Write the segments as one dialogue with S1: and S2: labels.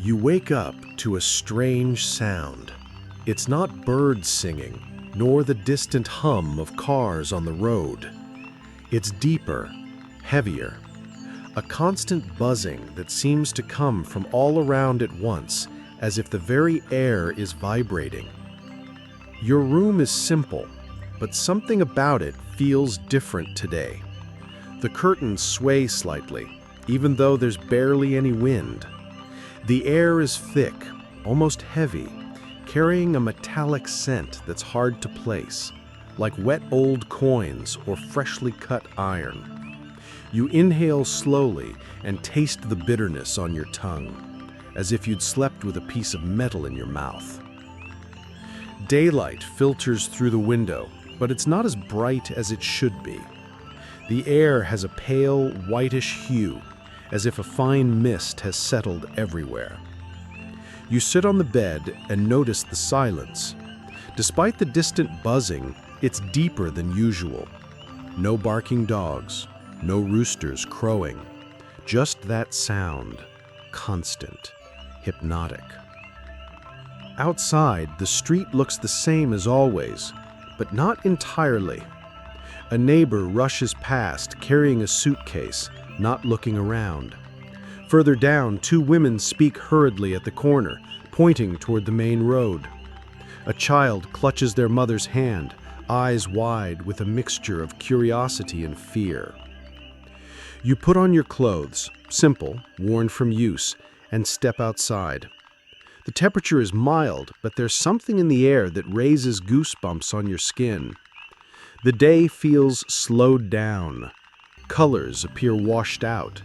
S1: You wake up to a strange sound. It's not birds singing, nor the distant hum of cars on the road. It's deeper, heavier, a constant buzzing that seems to come from all around at once, as if the very air is vibrating. Your room is simple, but something about it feels different today. The curtains sway slightly, even though there's barely any wind. The air is thick, almost heavy, carrying a metallic scent that's hard to place, like wet old coins or freshly cut iron. You inhale slowly and taste the bitterness on your tongue, as if you'd slept with a piece of metal in your mouth. Daylight filters through the window, but it's not as bright as it should be. The air has a pale, whitish hue, as if a fine mist has settled everywhere. You sit on the bed and notice the silence. Despite the distant buzzing, it's deeper than usual. No barking dogs, no roosters crowing, just that sound, constant, hypnotic. Outside, the street looks the same as always, but not entirely. A neighbor rushes past carrying a suitcase, not looking around. Further down, two women speak hurriedly at the corner, pointing toward the main road. A child clutches their mother's hand, eyes wide with a mixture of curiosity and fear. You put on your clothes, simple, worn from use, and step outside. The temperature is mild, but there's something in the air that raises goosebumps on your skin. The day feels slowed down. Colors appear washed out.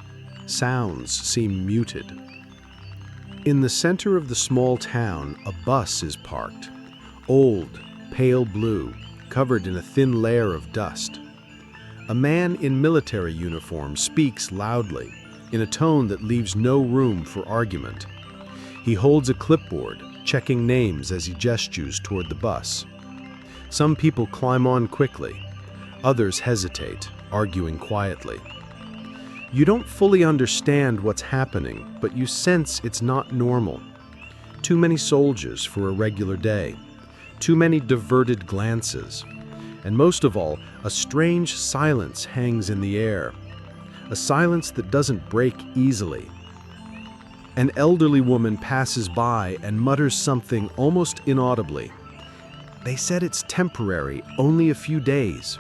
S1: Sounds seem muted. In the center of the small town, a bus is parked. Old, pale blue, covered in a thin layer of dust. A man in military uniform speaks loudly, in a tone that leaves no room for argument. He holds a clipboard, checking names as he gestures toward the bus. Some people climb on quickly. Others hesitate, arguing quietly. You don't fully understand what's happening, but you sense it's not normal. Too many soldiers for a regular day. Too many diverted glances. And most of all, a strange silence hangs in the air. A silence that doesn't break easily. An elderly woman passes by and mutters something almost inaudibly. They said it's temporary, only a few days.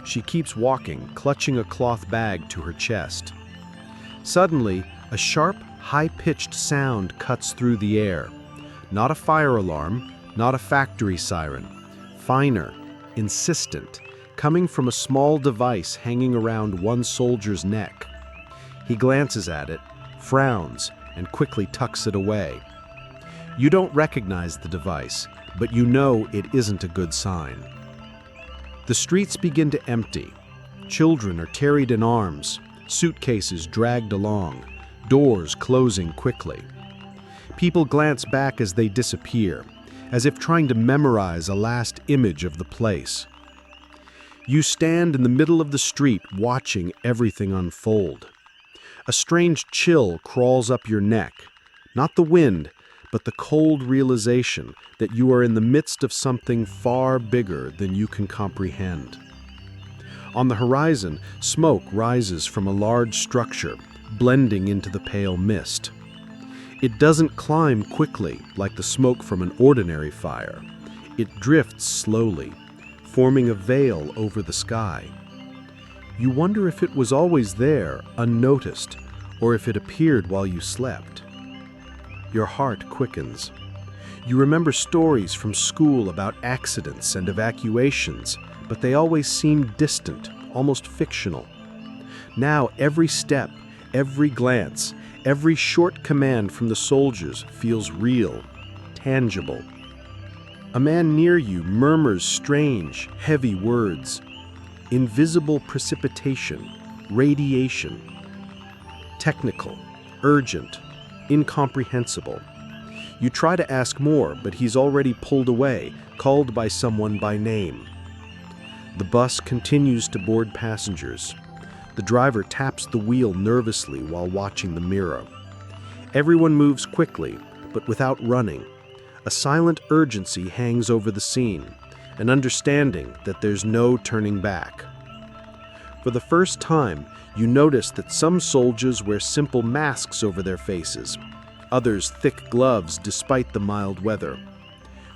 S1: She keeps walking, clutching a cloth bag to her chest. Suddenly, a sharp, high-pitched sound cuts through the air. Not a fire alarm, not a factory siren. Finer, insistent, coming from a small device hanging around one soldier's neck. He glances at it, frowns, and quickly tucks it away. You don't recognize the device, but you know it isn't a good sign. The streets begin to empty. Children are carried in arms, suitcases dragged along, doors closing quickly. People glance back as they disappear, as if trying to memorize a last image of the place. You stand in the middle of the street watching everything unfold. A strange chill crawls up your neck, not the wind, but the cold realization that you are in the midst of something far bigger than you can comprehend. On the horizon, smoke rises from a large structure, blending into the pale mist. It doesn't climb quickly like the smoke from an ordinary fire. It drifts slowly, forming a veil over the sky. You wonder if it was always there, unnoticed, or if it appeared while you slept. Your heart quickens. You remember stories from school about accidents and evacuations, but they always seemed distant, almost fictional. Now every step, every glance, every short command from the soldiers feels real, tangible. A man near you murmurs strange, heavy words. Invisible precipitation, radiation. Technical, urgent, incomprehensible. You try to ask more, but he's already pulled away, called by someone by name. The bus continues to board passengers. The driver taps the wheel nervously while watching the mirror. Everyone moves quickly, but without running. A silent urgency hangs over the scene, an understanding that there's no turning back. For the first time, you notice that some soldiers wear simple masks over their faces, others thick gloves despite the mild weather.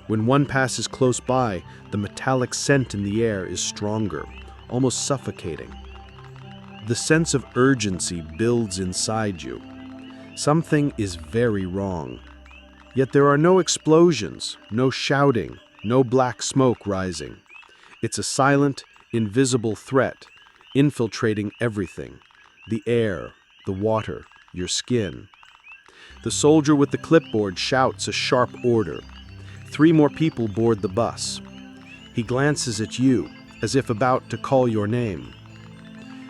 S1: When one passes close by, the metallic scent in the air is stronger, almost suffocating. The sense of urgency builds inside you. Something is very wrong. Yet there are no explosions, no shouting, no black smoke rising. It's a silent, invisible threat, infiltrating everything: the air, the water, your skin. The soldier with the clipboard shouts a sharp order. 3 more people board the bus. He glances at you, as if about to call your name.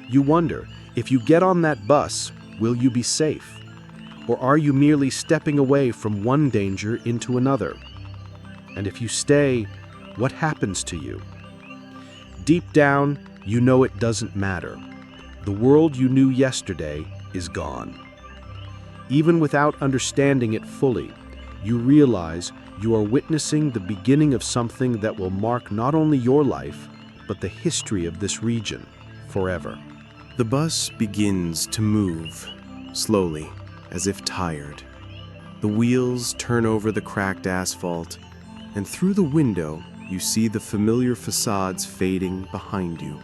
S1: You wonder, if you get on that bus, will you be safe? Or are you merely stepping away from one danger into another? And if you stay, what happens to you? Deep down, you know it doesn't matter. The world you knew yesterday is gone. Even without understanding it fully, you realize you are witnessing the beginning of something that will mark not only your life, but the history of this region forever.
S2: The bus begins to move, slowly, as if tired. The wheels turn over the cracked asphalt, and through the window you see the familiar facades fading behind you.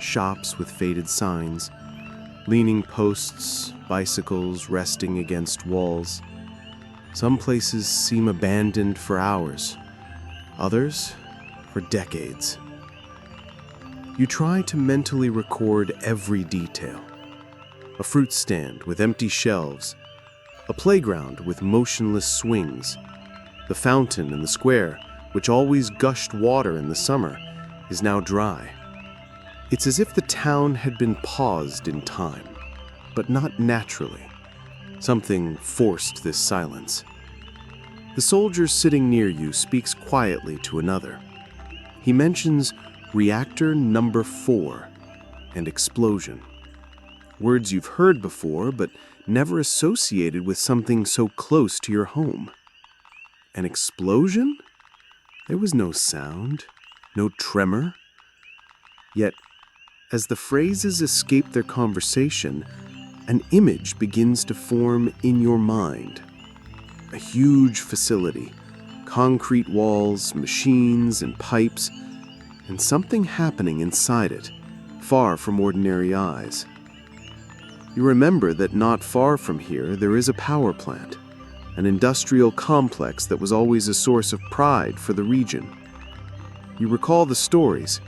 S2: Shops with faded signs, leaning posts, bicycles resting against walls. Some places seem abandoned for hours, others for decades. You try to mentally record every detail. A fruit stand with empty shelves, a playground with motionless swings, the fountain in the square, which always gushed water in the summer, is now dry. It's as if the town had been paused in time, but not naturally. Something forced this silence. The soldier sitting near you speaks quietly to another. He mentions reactor number 4 and explosion. Words you've heard before, but never associated with something so close to your home. An explosion? There was no sound, no tremor. Yet, as the phrases escape their conversation, an image begins to form in your mind. A huge facility, concrete walls, machines and pipes, and something happening inside it, far from ordinary eyes. You remember that not far from here there is a power plant, an industrial complex that was always a source of pride for the region. You recall the stories,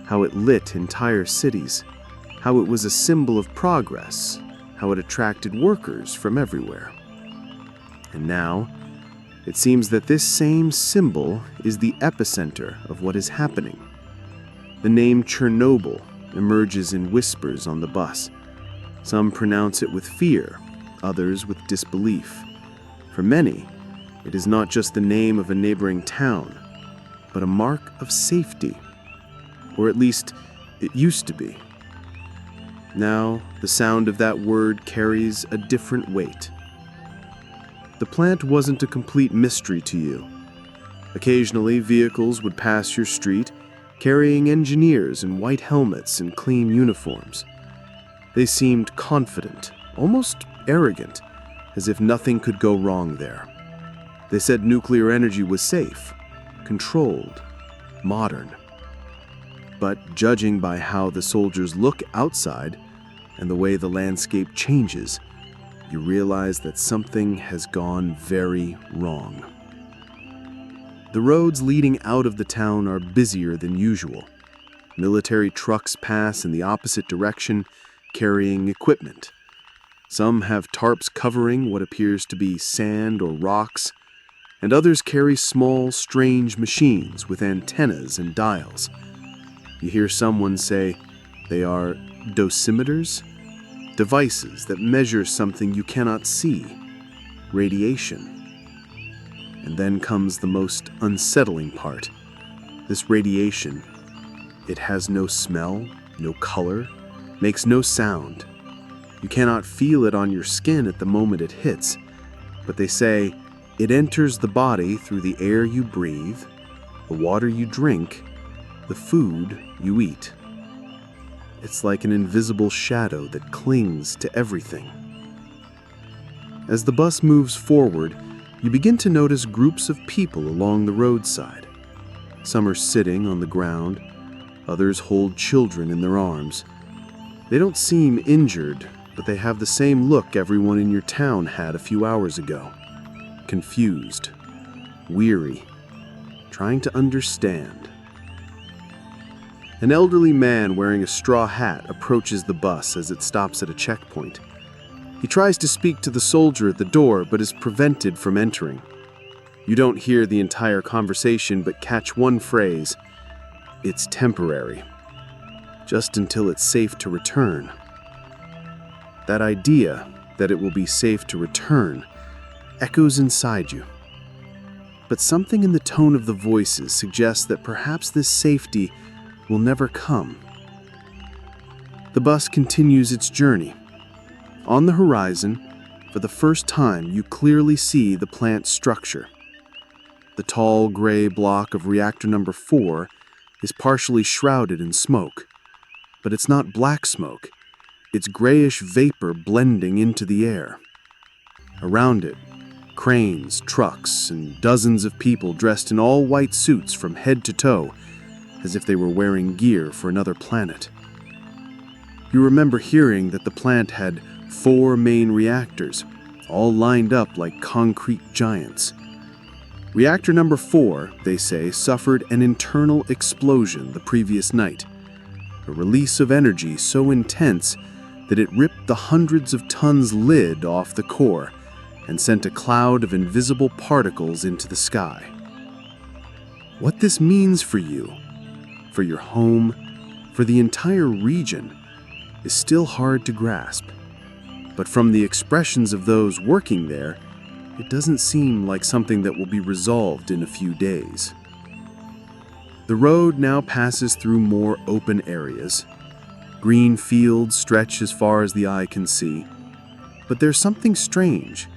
S2: how it lit entire cities, how it was a symbol of progress, how it attracted workers from everywhere. And now, it seems that this same symbol is the epicenter of what is happening. The name Chernobyl emerges in whispers on the bus. Some pronounce it with fear, others with disbelief. For many, it is not just the name of a neighboring town, but a mark of safety. Or at least, it used to be. Now, the sound of that word carries a different weight. The plant wasn't a complete mystery to you. Occasionally, vehicles would pass your street, carrying engineers in white helmets and clean uniforms. They seemed confident, almost arrogant, as if nothing could go wrong there. They said nuclear energy was safe, controlled, modern. But judging by how the soldiers look outside and the way the landscape changes, you realize that something has gone very wrong. The roads leading out of the town are busier than usual. Military trucks pass in the opposite direction, carrying equipment. Some have tarps covering what appears to be sand or rocks, and others carry small, strange machines with antennas and dials. You hear someone say they are dosimeters, devices that measure something you cannot see, radiation. And then comes the most unsettling part. This radiation, it has no smell, no color, makes no sound. You cannot feel it on your skin at the moment it hits, but they say it enters the body through the air you breathe, the water you drink, the food you eat. It's like an invisible shadow that clings to everything. As the bus moves forward, you begin to notice groups of people along the roadside. Some are sitting on the ground, others hold children in their arms. They don't seem injured, but they have the same look everyone in your town had a few hours ago. Confused, weary, trying to understand. An elderly man wearing a straw hat approaches the bus as it stops at a checkpoint. He tries to speak to the soldier at the door, but is prevented from entering. You don't hear the entire conversation, but catch one phrase. It's temporary. Just until it's safe to return. That idea that it will be safe to return echoes inside you. But something in the tone of the voices suggests that perhaps this safety will never come. The bus continues its journey. On the horizon, for the first time, you clearly see the plant's structure. The tall gray block of reactor number 4 is partially shrouded in smoke. But it's not black smoke. It's grayish vapor blending into the air. Around it, cranes, trucks, and dozens of people dressed in all white suits from head to toe, as if they were wearing gear for another planet. You remember hearing that the plant had 4 main reactors, all lined up like concrete giants. Reactor number 4, they say, suffered an internal explosion the previous night, a release of energy so intense that it ripped the hundreds of tons lid off the core and sent a cloud of invisible particles into the sky. What this means for you, for your home, for the entire region, is still hard to grasp. But from the expressions of those working there, it doesn't seem like something that will be resolved in a few days. The road now passes through more open areas. Green fields stretch as far as the eye can see. But there's something strange.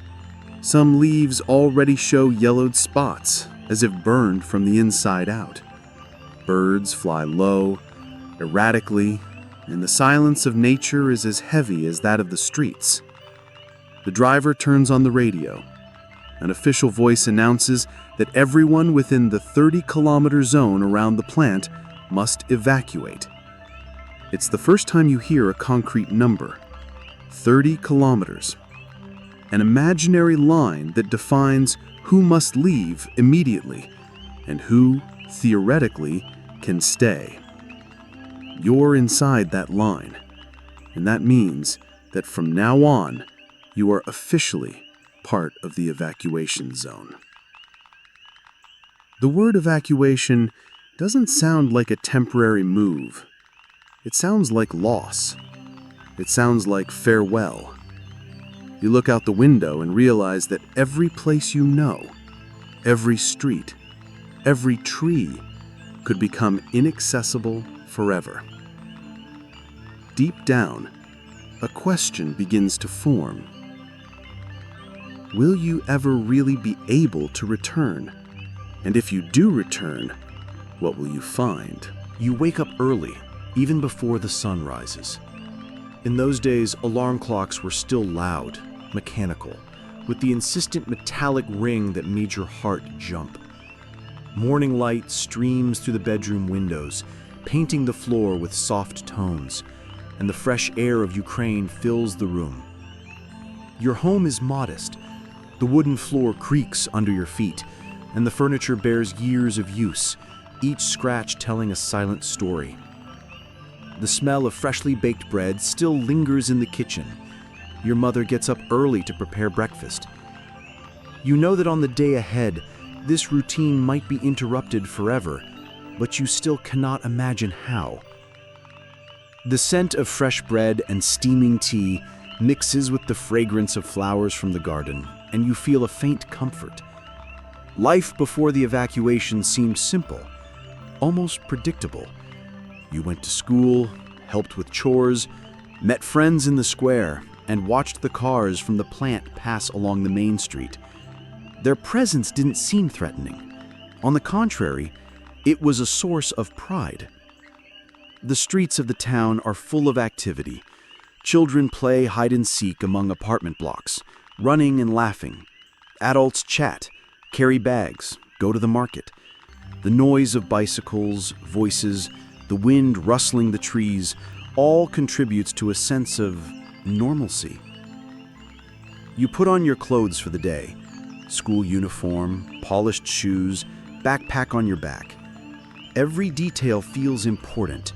S2: Some leaves already show yellowed spots, as if burned from the inside out. Birds fly low, erratically, and the silence of nature is as heavy as that of the streets. The driver turns on the radio. An official voice announces that everyone within the 30-kilometer zone around the plant must evacuate. It's the first time you hear a concrete number. 30 kilometers. An imaginary line that defines who must leave immediately and who, theoretically, can stay. You're inside that line, and that means that from now on, you are officially part of the evacuation zone. The word evacuation doesn't sound like a temporary move. It sounds like loss. It sounds like farewell. You look out the window and realize that every place you know, every street, every tree could become inaccessible forever. Deep down, a question begins to form. Will you ever really be able to return? And if you do return, what will you find?
S1: You wake up early, even before the sun rises. In those days, alarm clocks were still loud, mechanical, with the insistent metallic ring that made your heart jump. Morning light streams through the bedroom windows, painting the floor with soft tones, and the fresh air of Ukraine fills the room. Your home is modest. The wooden floor creaks under your feet, and the furniture bears years of use, each scratch telling a silent story. The smell of freshly baked bread still lingers in the kitchen. Your mother gets up early to prepare breakfast. You know that on the day ahead, this routine might be interrupted forever, but you still cannot imagine how. The scent of fresh bread and steaming tea mixes with the fragrance of flowers from the garden, and you feel a faint comfort. Life before the evacuation seemed simple, almost predictable. You went to school, helped with chores, met friends in the square,
S3: and watched the cars from the plant pass along the main street. Their presence didn't seem threatening. On the contrary, it was a source of pride. The streets of the town are full of activity. Children play hide and seek among apartment blocks, running and laughing. Adults chat, carry bags, go to the market. The noise of bicycles, voices, the wind rustling the trees, all contributes to a sense of normalcy. You put on your clothes for the day: school uniform, polished shoes, backpack on your back. Every detail feels important,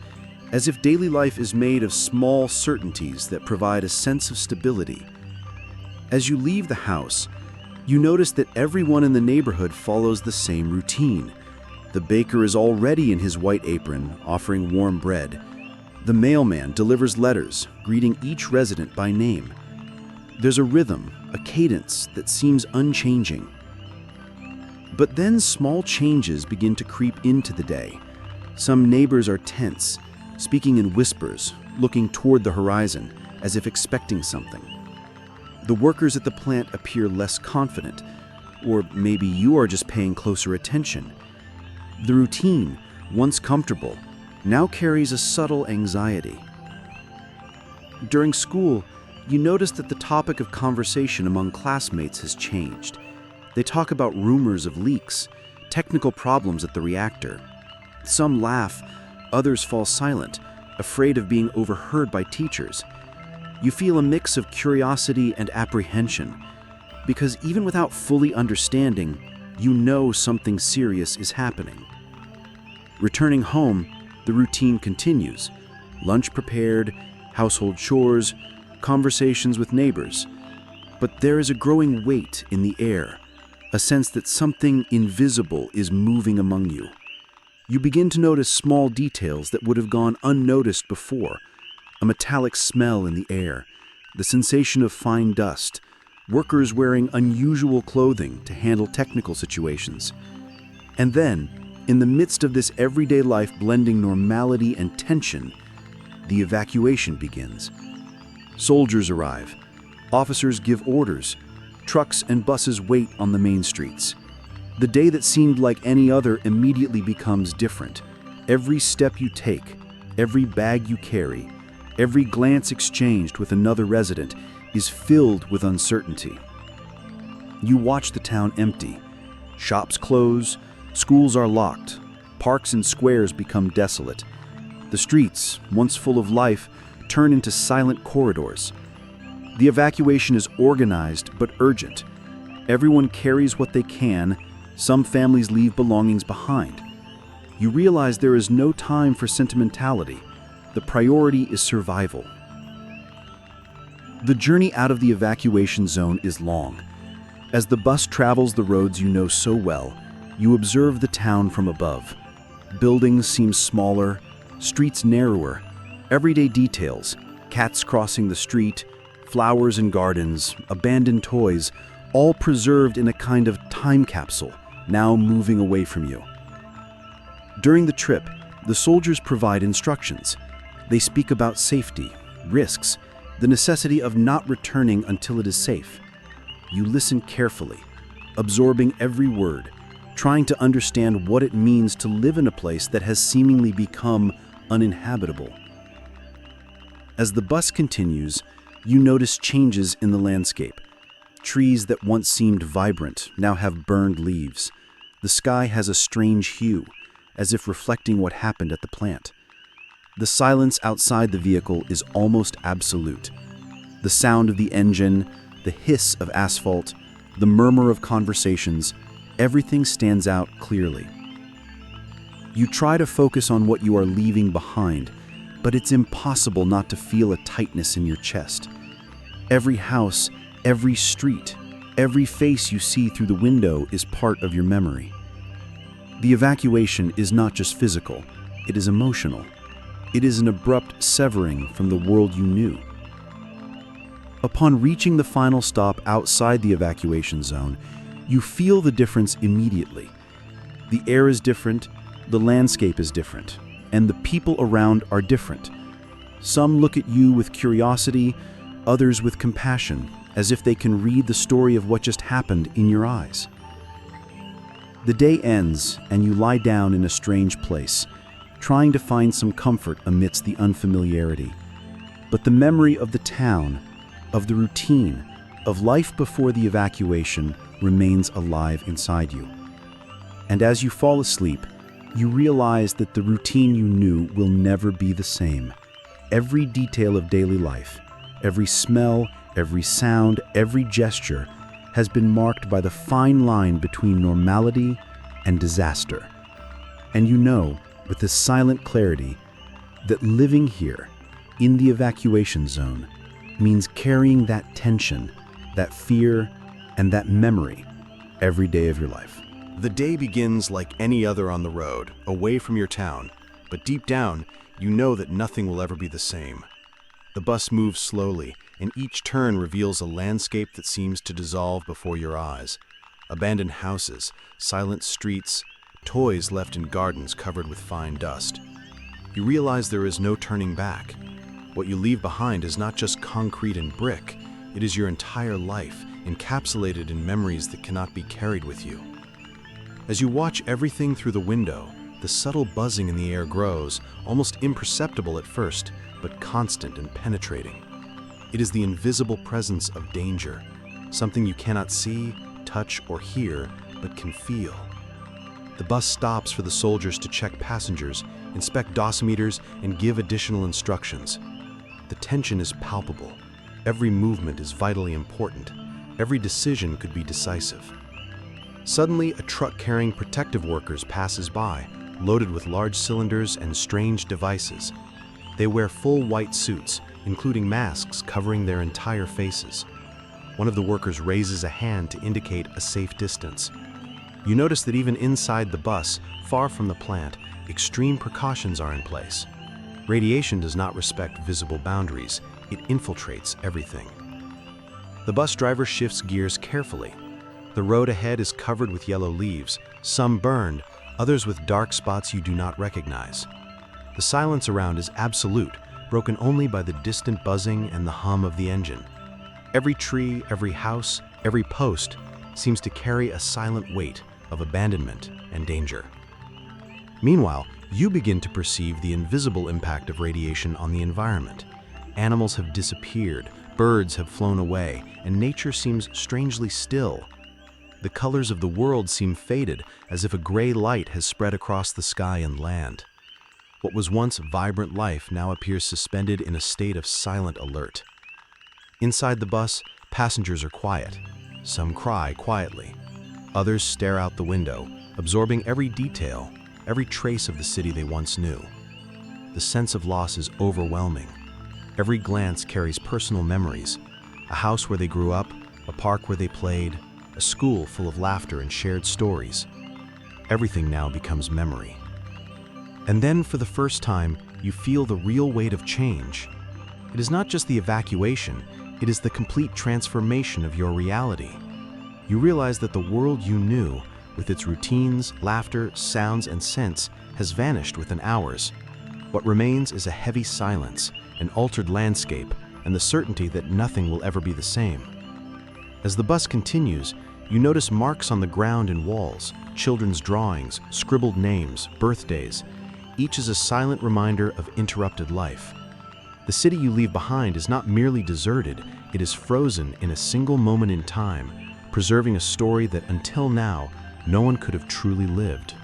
S3: as if daily life is made of small certainties that provide a sense of stability. As you leave the house, you notice that everyone in the neighborhood follows the same routine. The baker is already in his white apron, offering warm bread. The mailman delivers letters, greeting each resident by name. There's a rhythm, a cadence that seems unchanging. But then small changes begin to creep into the day. Some neighbors are tense, speaking in whispers, looking toward the horizon, as if expecting something. The workers at the plant appear less confident, or maybe you are just paying closer attention. The routine, once comfortable, now carries a subtle anxiety. During school, you notice that the topic of conversation among classmates has changed. They talk about rumors of leaks, technical problems at the reactor. Some laugh, others fall silent, afraid of being overheard by teachers. You feel a mix of curiosity and apprehension, because even without fully understanding, you know something serious is happening. Returning home, the routine continues. Lunch prepared, household chores, conversations with neighbors. But there is a growing weight in the air, a sense that something invisible is moving among you. You begin to notice small details that would have gone unnoticed before: a metallic smell in the air, the sensation of fine dust, workers wearing unusual clothing to handle technical situations. And then, in the midst of this everyday life blending normality and tension, the evacuation begins. Soldiers arrive, officers give orders, trucks and buses wait on the main streets. The day that seemed like any other immediately becomes different. Every step you take, every bag you carry, every glance exchanged with another resident is filled with uncertainty. You watch the town empty. Shops close, schools are locked, parks and squares become desolate. The streets, once full of life, turn into silent corridors. The evacuation is organized but urgent. Everyone carries what they can. Some families leave belongings behind. You realize there is no time for sentimentality. The priority is survival. The journey out of the evacuation zone is long. As the bus travels the roads you know so well, you observe the town from above. Buildings seem smaller, streets narrower, everyday details, cats crossing the street, flowers in gardens, abandoned toys, all preserved in a kind of time capsule, now moving away from you. During the trip, the soldiers provide instructions. They speak about safety, risks, the necessity of not returning until it is safe. You listen carefully, absorbing every word, trying to understand what it means to live in a place that has seemingly become uninhabitable. As the bus continues, you notice changes in the landscape. Trees that once seemed vibrant now have burned leaves. The sky has a strange hue, as if reflecting what happened at the plant. The silence outside the vehicle is almost absolute. The sound of the engine, the hiss of asphalt, the murmur of conversations, everything stands out clearly. You try to focus on what you are leaving behind, but it's impossible not to feel a tightness in your chest. Every house, every street, every face you see through the window is part of your memory. The evacuation is not just physical, it is emotional. It is an abrupt severing from the world you knew. Upon reaching the final stop outside the evacuation zone, you feel the difference immediately. The air is different, the landscape is different, and the people around are different. Some look at you with curiosity, others with compassion, as if they can read the story of what just happened in your eyes. The day ends, and you lie down in a strange place, trying to find some comfort amidst the unfamiliarity. But the memory of the town, of the routine, of life before the evacuation remains alive inside you. And as you fall asleep, you realize that the routine you knew will never be the same. Every detail of daily life, every smell, every sound, every gesture has been marked by the fine line between normality and disaster. And you know, with this silent clarity, that living here, in the evacuation zone, means carrying that tension, that fear, and that memory every day of your life.
S1: The day begins like any other on the road, away from your town, but deep down, you know that nothing will ever be the same. The bus moves slowly, and each turn reveals a landscape that seems to dissolve before your eyes. Abandoned houses, silent streets, toys left in gardens covered with fine dust. You realize there is no turning back. What you leave behind is not just concrete and brick, it is your entire life, encapsulated in memories that cannot be carried with you. As you watch everything through the window, the subtle buzzing in the air grows, almost imperceptible at first, but constant and penetrating. It is the invisible presence of danger, something you cannot see, touch, or hear, but can feel. The bus stops for the soldiers to check passengers, inspect dosimeters, and give additional instructions. The tension is palpable. Every movement is vitally important. Every decision could be decisive. Suddenly, a truck carrying protective workers passes by, loaded with large cylinders and strange devices. They wear full white suits, including masks covering their entire faces. One of the workers raises a hand to indicate a safe distance. You notice that even inside the bus, far from the plant, extreme precautions are in place. Radiation does not respect visible boundaries. It infiltrates everything. The bus driver shifts gears carefully. The road ahead is covered with yellow leaves, some burned, others with dark spots you do not recognize. The silence around is absolute, broken only by the distant buzzing and the hum of the engine. Every tree, every house, every post seems to carry a silent weight of abandonment and danger. Meanwhile, you begin to perceive the invisible impact of radiation on the environment. Animals have disappeared, birds have flown away, and nature seems strangely still. The colors of the world seem faded, as if a gray light has spread across the sky and land. What was once vibrant life now appears suspended in a state of silent alert. Inside the bus, passengers are quiet. Some cry quietly. Others stare out the window, absorbing every detail, every trace of the city they once knew. The sense of loss is overwhelming. Every glance carries personal memories. A house where they grew up, a park where they played, a school full of laughter and shared stories. Everything now becomes memory. And then, for the first time, you feel the real weight of change. It is not just the evacuation, it is the complete transformation of your reality. You realize that the world you knew, with its routines, laughter, sounds, and scents, has vanished within hours. What remains is a heavy silence, an altered landscape, and the certainty that nothing will ever be the same. As the bus continues, you notice marks on the ground and walls, children's drawings, scribbled names, birthdays. Each is a silent reminder of interrupted life. The city you leave behind is not merely deserted, it is frozen in a single moment in time, preserving a story that until now, no one could have truly lived.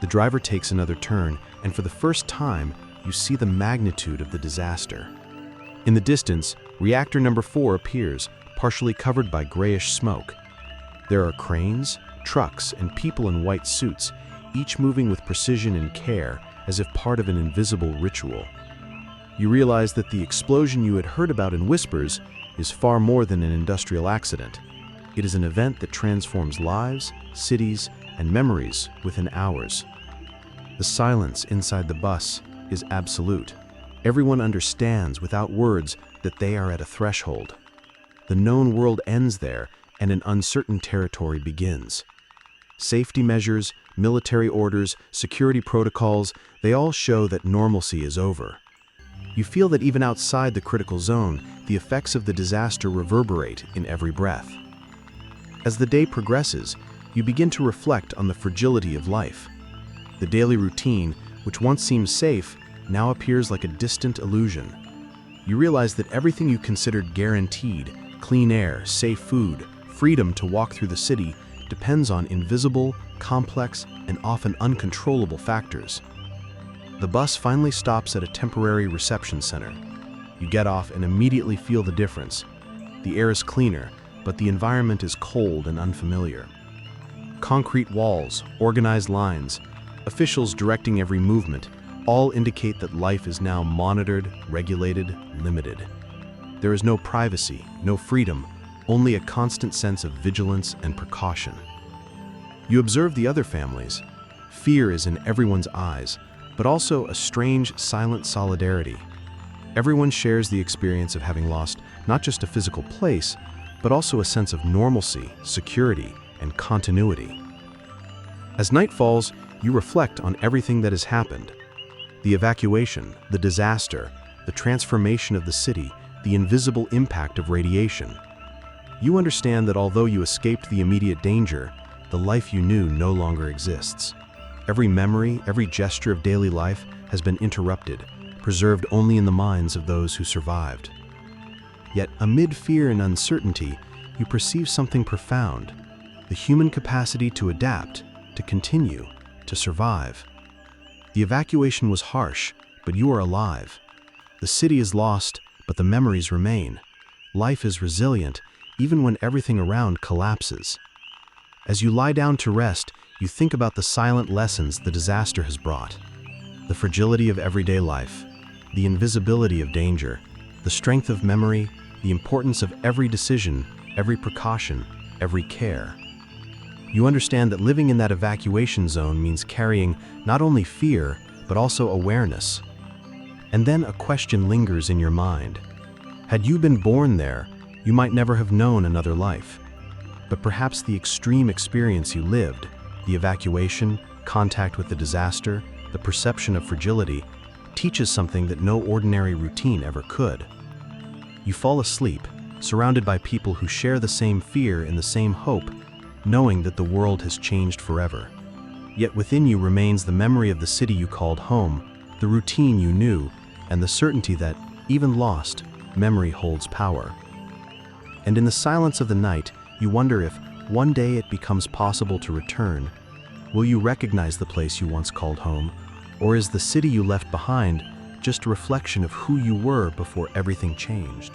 S1: The driver takes another turn, and for the first time, you see the magnitude of the disaster. In the distance, reactor number 4 appears, partially covered by grayish smoke. There are cranes, trucks, and people in white suits, each moving with precision and care, as if part of an invisible ritual. You realize that the explosion you had heard about in whispers is far more than an industrial accident. It is an event that transforms lives, cities, and memories within hours. The silence inside the bus is absolute. Everyone understands without words that they are at a threshold. The known world ends there, and an uncertain territory begins. Safety measures, military orders, security protocols, they all show that normalcy is over. You feel that even outside the critical zone, the effects of the disaster reverberate in every breath. As the day progresses, you begin to reflect on the fragility of life. The daily routine, which once seemed safe, now appears like a distant illusion. You realize that everything you considered guaranteed, clean air, safe food, freedom to walk through the city, depends on invisible, complex, and often uncontrollable factors. The bus finally stops at a temporary reception center. You get off and immediately feel the difference. The air is cleaner, but the environment is cold and unfamiliar. Concrete walls, organized lines, officials directing every movement, all indicate that life is now monitored, regulated, limited. There is no privacy, no freedom, only a constant sense of vigilance and precaution. You observe the other families. Fear is in everyone's eyes, but also a strange, silent solidarity. Everyone shares the experience of having lost not just a physical place, but also a sense of normalcy, security, and continuity. As night falls, you reflect on everything that has happened. The evacuation, the disaster, the transformation of the city, the invisible impact of radiation. You understand that although you escaped the immediate danger, the life you knew no longer exists. Every memory, every gesture of daily life has been interrupted, preserved only in the minds of those who survived. Yet, amid fear and uncertainty, you perceive something profound: the human capacity to adapt, to continue, to survive. The evacuation was harsh, but you are alive. The city is lost, but the memories remain. Life is resilient, even when everything around collapses. As you lie down to rest, you think about the silent lessons the disaster has brought. The fragility of everyday life, the invisibility of danger, the strength of memory, the importance of every decision, every precaution, every care. You understand that living in that evacuation zone means carrying not only fear, but also awareness. And then a question lingers in your mind. Had you been born there, you might never have known another life. But perhaps the extreme experience you lived, the evacuation, contact with the disaster, the perception of fragility, teaches something that no ordinary routine ever could. You fall asleep, surrounded by people who share the same fear and the same hope, knowing that the world has changed forever. Yet within you remains the memory of the city you called home, the routine you knew, and the certainty that, even lost, memory holds power. And in the silence of the night, you wonder if, one day it becomes possible to return, will you recognize the place you once called home, or is the city you left behind just a reflection of who you were before everything changed?